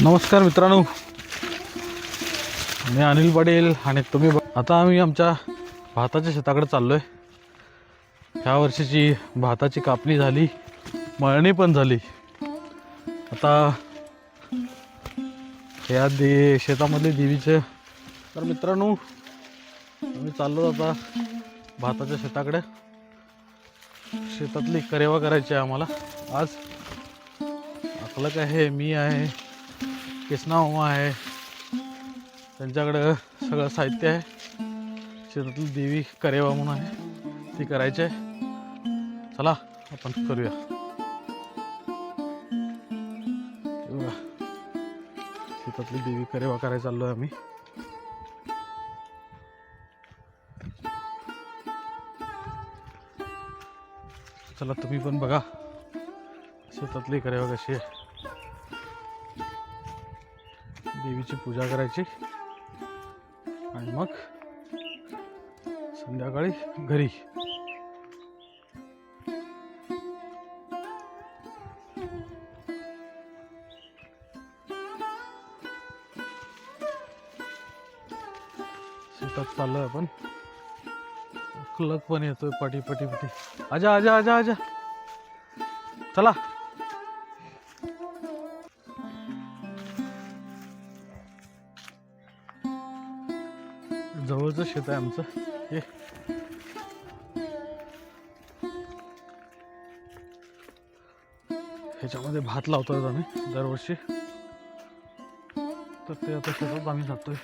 नमस्कार मित्रांनो, मी अनिल पाटील आणि तुम्ही आता आम्ही आमच्या भाताच्या शेताकडे चाललो आहे. ह्या वर्षीची भाताची कापणी झाली, मळणी पण झाली. आता या शेतामधले देवीचे तर मित्रांनो आम्ही चाललो आता भाताच्या शेताकडे. शेतातली करेवा करायची आहे आम्हाला आज. अकलक आहे, मी आहे, कृष्णा मामा आहे, त्यांच्याकडं सगळं साहित्य आहे. शेतातली देवी करेवा म्हणून आहे, ती करायची आहे. चला आपण करूया. शेतातली देवी करेवा करायला चाललो आहे आम्ही. चला तुम्ही पण बघा शेतातली करेवा कशी आहे. देवीची पूजा करायची आणि मग संध्याकाळी घरी. शेतात चाललोय आपण. क्लक पण येतोय पटी पटी पटी. आजा आजा आजा आजा, चला. जवळचं शेत आहे आमचं हे. ह्याच्यामध्ये भात लावतोय आम्ही दरवर्षी. तर ते आता शेतात आम्ही जातोय.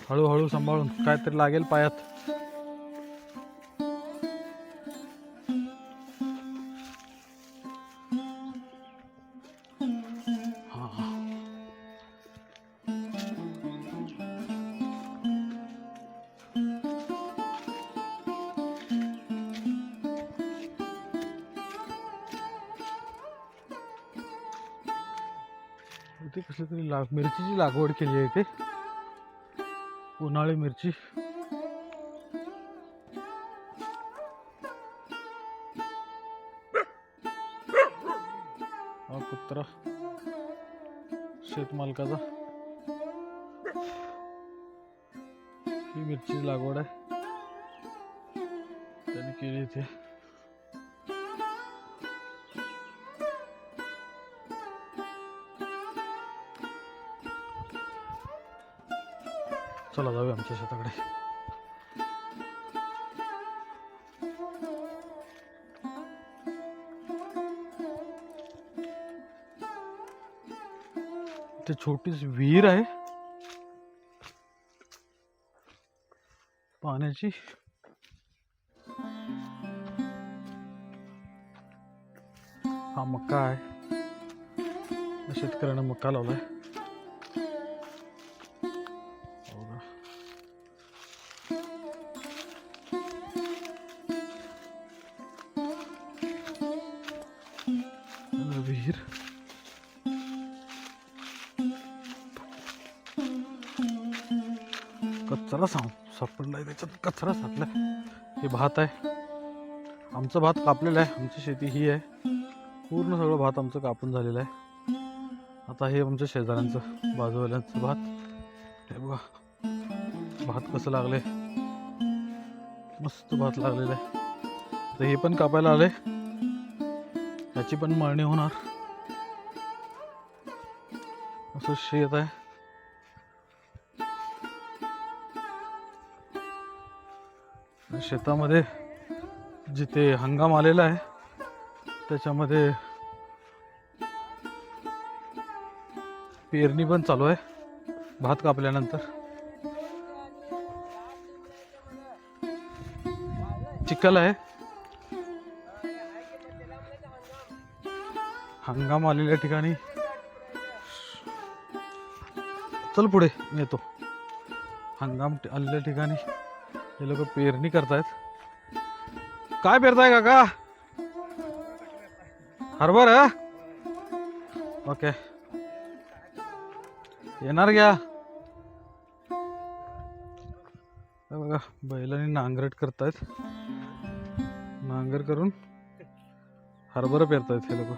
हळूहळू सांभाळून, काहीतरी लागेल पायात. इथे कसली तरी मिरचीची लागवड केली आहे. इथे उन्हाळी मिरची. हा कुत्रा शेतमालकाचा. ही मिरची लागवड आहे त्याने केली इथे. चला जाऊया आमच्या शेताकडे. ते छोटीच विहीर आहे पाण्याची. हा मक्का आहे, शेतकऱ्याने मक्का लावलाय. विहीर कचरा सापडलाय, त्याच्यात कचरा साठलाय. हे भात आहे, आमचं भात कापलेलं आहे. आमची शेती ही आहे, पूर्ण सगळं भात आमचं कापून झालेलं आहे. आता हे आमच्या शेजाऱ्यांचं, बाजूवाल्यांचं भात. हे बघा भात कसं लागले, मस्त भात लागलेलं आहे. तर हे पण कापायला आले, याची पण मळणी होणार. असं शेत आहे. शेतामध्ये जिथे हंगाम आलेला आहे त्याच्यामध्ये पेरणी पण चालू आहे भात कापल्यानंतर. चिखल आहे, हंगाम आलेल्या ठिकाणी. चल पुढे, मी येतो. हंगाम आलेल्या ठिकाणी हे लोक पेरणी करतायत. काय पेरताय काका? हरभरा. ओके, येणार घ्या. हे बघा बैलांनी नांगरट करतायत, नांगर करून हरभरा पेरतायत हे लोक.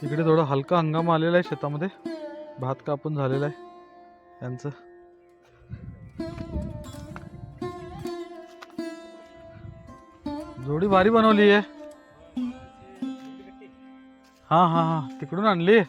इकडे थोडा हलका हंगाम आलेला आहे शेतामध्ये, भात कापून झालेला आहे यांचं. जोडी भारी बनवली आहे. हा हा हा तिकडून आणली.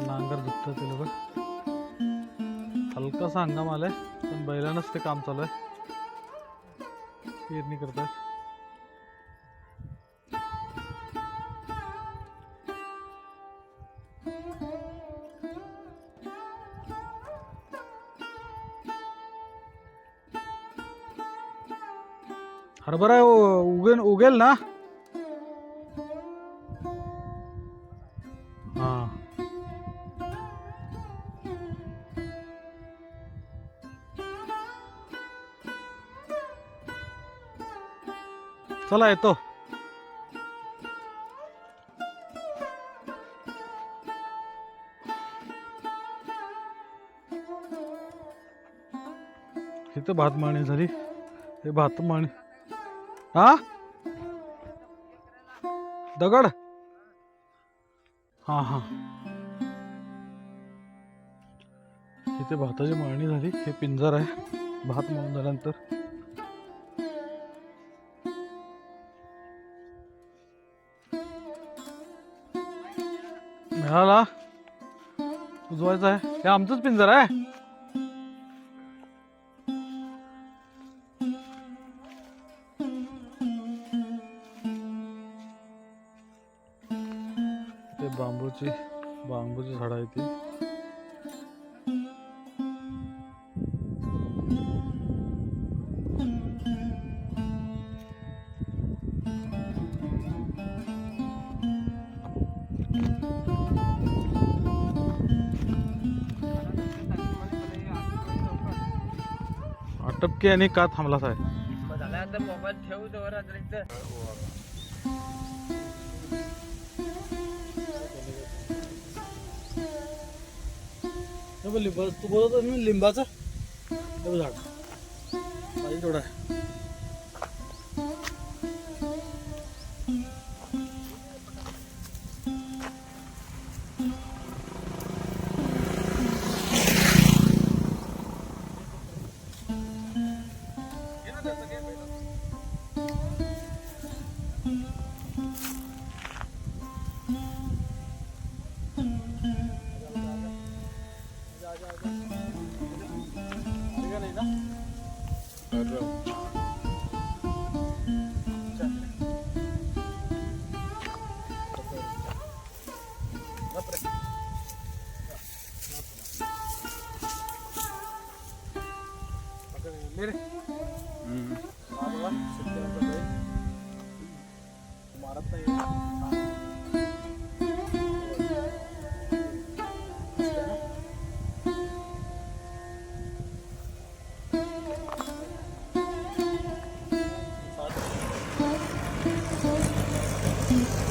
नांगर दुखतं ते लोक. हलकासा हंगाम आलाय पण बैलानंच ते काम चालू आहे, पेरणी करतात. हरभरा उगेल ना. हा चला येतो. इथं भात मळणी झाली, हे भात मळणी. हा दगड. हा हा इथे भाताची मळणी झाली, हे पिंजर आहे भात मळून झाल्यानंतर. मिळाला उजवायचा आहे, हे आमचंच पिंजर आहे. ते बांबूची झाड आहे ती. टपके आणि का थांबलाच आहे. मोबाईल ठेवू तू बोलत होता ना लिंबाचं झाड माझी थोडा आहे. मारत नाही. शकतो.